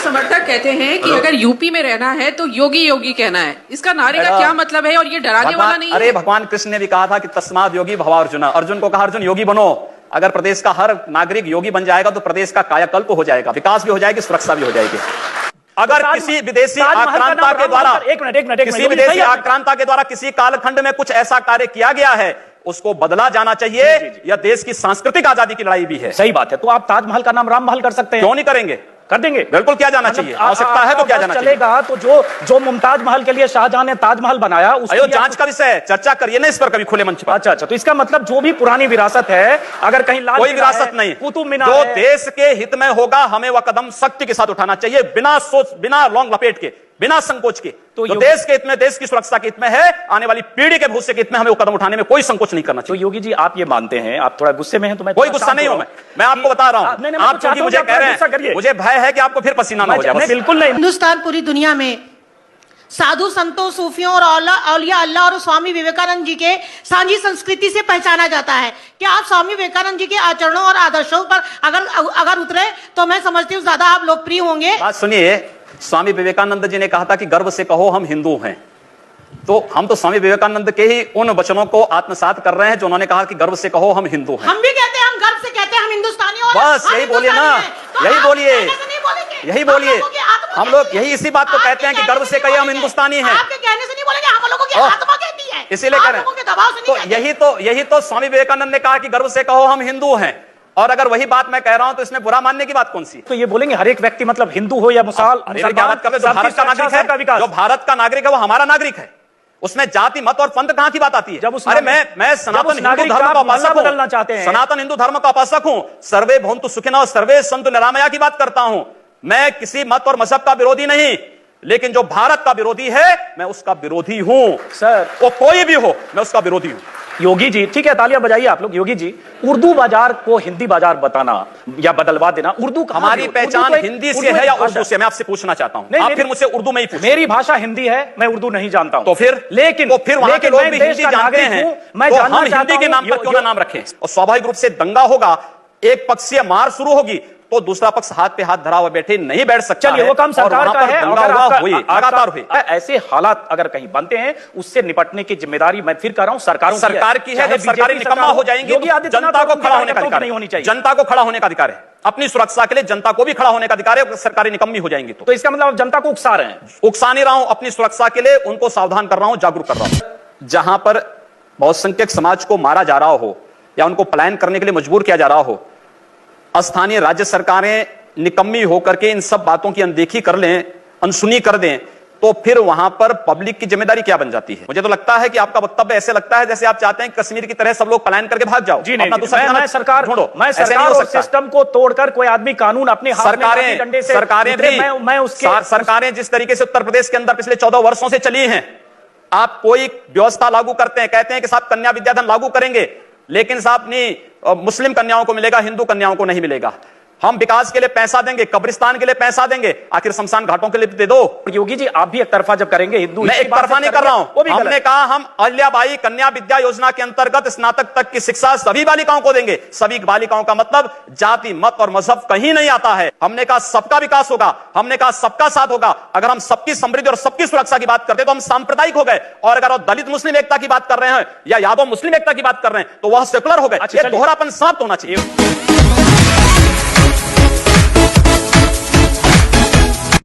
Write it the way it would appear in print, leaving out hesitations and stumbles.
समर्थक कहते हैं कि अगर यूपी में रहना है तो योगी योगी कहना है। इसका नारे का क्या मतलब है और ये डराने वाला नहीं है? अरे भगवान कृष्ण ने भी कहा था कि तस्माद योगी भव अर्जुन। अर्जुन को कहा अर्जुन योगी बनो। अगर प्रदेश का हर नागरिक योगी बन जाएगा तो प्रदेश का कायाकल्प हो जाएगा, विकास भी हो जाएगी, सुरक्षा भी हो जाएगी। अगर किसी विदेशी आक्रांता के द्वारा किसी विदेशी आक्रांता के द्वारा किसी कालखंड में कुछ ऐसा कार्य किया गया है उसको बदला जाना चाहिए। यह देश की सांस्कृतिक आजादी की लड़ाई भी है। सही बात है। तो आप ताजमहल का नाम राम महल कर सकते हैं, क्यों नहीं करेंगे? कर देंगे, बिल्कुल किया जाना चाहिए। आवश्यकता है तो क्या जाना चलेगा। तो जो मुमताज महल के लिए शाहजहां ने ताजमहल बनाया उसकी जांच का विषय है, चर्चा करिए ना इस पर कभी खुले मंच पर। अच्छा, तो इसका मतलब जो भी पुरानी विरासत है, अगर कहीं लाल कोई विरासत नहीं, कुतुब मीनार जो देश के हित में होगा हमें वह कदम सख्ती के साथ उठाना चाहिए, बिना सोच, बिना लौंग लपेट के, बिना संकोच के। तो देश के हित में, देश की सुरक्षा के हित में है, आने वाली पीढ़ी के भविष्य के हित में हमें वो कदम उठाने में कोई संकोच नहीं करना चाहिए। तो योगी जी आप ये मानते हैं, आप थोड़ा गुस्से में हैं, तो मैं कोई गुस्सा नहीं हूं, मैं आपको बता रहा हूं। आप क्योंकि मुझे कह रहे हैं, मुझे भय है कि आपको फिर पसीना ना हो जाए। बिल्कुल नहीं। हिंदुस्तान पूरी दुनिया में साधु संतों, सूफियों और औलिया अल्लाह और स्वामी विवेकानंद जी के सांझी संस्कृति से पहचाना जाता है। क्या आप स्वामी विवेकानंद जी के आचरणों और आदर्शों पर अगर उतरे तो मैं समझती हूँ ज्यादा आप लोकप्रिय होंगे। बात सुनिए, स्वामी विवेकानंद जी ने कहा था कि गर्व से कहो हम हिंदू हैं। तो हम तो स्वामी विवेकानंद के ही उन वचनों को आत्मसात कर रहे हैं जो उन्होंने कहा कि गर्व से कहो हम हिंदू हैं। हम भी कहते हैं, हम गर्व से कहते हैं हम हिंदुस्तानी हैं। बस यही बोलिए ना, यही बोलिए, यही बोलिए। हम लोग यही इसी बात को कहते हैं कि गर्व से कहिए हम हिंदुस्तानी हैं। आपके कहने से नहीं बोलेंगे, हम लोगों की आत्मा कहती है, इसीलिए कह रहे हैं। तो यही तो स्वामी विवेकानंद ने कहा कि गर्व से कहो हम हिंदू हैं। और अगर वही बात मैं कह रहा हूं तो इसमें बुरा मानने की बात कौन सी? तो ये बोलेंगे हर एक व्यक्ति मतलब हिंदू हो या मुसलमान, जो भारत का नागरिक है, जो भारत का नागरिक है वो हमारा नागरिक है। उसमें जाति, मत और पंथ कहां की बात आती है? अरे मैं सनातन हिंदू धर्म का उपासक बदलना चाहते हैं, सनातन हिंदू धर्म का उपासक हूं। सर्वे भवन्तु सुखिनः और सर्वे सन्तु निरामया की बात करता हूं। मैं किसी मत और मजहब का विरोधी नहीं, लेकिन जो भारत का विरोधी है मैं उसका विरोधी हूं सर। वो कोई भी हो, मैं उसका विरोधी हूं। योगी जी ठीक है, तालियां बजाइए आप लोग। योगी जी, उर्दू बाजार को हिंदी बाजार बताना या बदलवा देना, उर्दू हमारी पहचान हिंदी से है या उर्दू से? मैं आपसे पूछना चाहता हूं। आप फिर मुझसे उर्दू में ही पूछिए। मेरी भाषा हिंदी है, मैं उर्दू नहीं जानता हूं। तो फिर वहां के लोग भी हिंदी जानते हैं, मैं तो हम हिंदी के नाम पर क्यों ना नाम रखें? और स्वाभाविक रूप से दंगा होगा, एक पक्षीय मार शुरू होगी तो दूसरा पक्ष हाथ पे हाथ धरा हुआ बैठे नहीं बैठ सकता। चलिए वो काम सरकार का है, लगातार हुई। ऐसे हालात अगर कहीं बनते हैं उससे निपटने की जिम्मेदारी मैं फिर कर रहा हूं सरकार की है। जब सरकारें निकम्मा हो जाएंगी तो जनता को खड़ा होने का अधिकार नहीं होनी चाहिए। जनता को खड़ा होने का अधिकार है, अपनी सुरक्षा के लिए जनता को भी खड़ा होने का अधिकार है। सरकारें निकम्मी हो जाएंगी तो इसका मतलब जनता को उकसा रहे हैं? उकसा नहीं रहा हूं, अपनी सुरक्षा के लिए उनको सावधान कर रहा हूं, जागरूक कर रहा हूं। जहां पर बहुसंख्यक समाज को मारा जा रहा हो या उनको पलायन करने के लिए मजबूर किया जा रहा हो, स्थानीय राज्य सरकारें निकम्मी होकर के इन सब बातों की अनदेखी कर लें, अनसुनी कर दें, तो फिर वहां पर पब्लिक की जिम्मेदारी क्या बन जाती है? मुझे तो लगता है कि आपका वक्तव्य ऐसे लगता है जैसे आप चाहते हैं कश्मीर की तरह सब लोग पलायन करके भाग जाओ। जी नहीं, मैं सरकार ढूंढो, मैं सरकार और सिस्टम को तोड़कर कोई आदमी कानून अपने हाथ में डंडे से सरकारें जिस तरीके से उत्तर प्रदेश के अंदर पिछले 14 वर्षों से चली हैं, आप कोई व्यवस्था लागू करते हैं, कहते हैं कि साहब कन्या विद्याधन लागू करेंगे, लेकिन साहब नहीं मुस्लिम कन्याओं को मिलेगा, हिंदू कन्याओं को नहीं मिलेगा। हम विकास के लिए पैसा देंगे, कब्रिस्तान के लिए पैसा देंगे, आखिर शमशान घाटों के लिए दे दो। योगी जी आप भी एक तरफा जब करेंगे हिंदू, मैं एक तरफा नहीं कर रहा हूं। हमने कहा हम अहिल्याबाई कन्या विद्या योजना के अंतर्गत स्नातक तक की शिक्षा सभी बालिकाओं को देंगे। सभी बालिकाओं का मतलब जाति, मत और मजहब कहीं नहीं आता है। हमने कहा सबका विकास होगा, हमने कहा सबका साथ होगा। अगर हम सबकी समृद्धि और सबकी सुरक्षा की बात करते तो हम सांप्रदायिक हो गए, और अगर दलित मुस्लिम एकता की बात कर रहे हैं या यादव मुस्लिम एकता की बात कर रहे हैं तो वह सेकुलर हो गए। दोहरापन समाप्त होना चाहिए।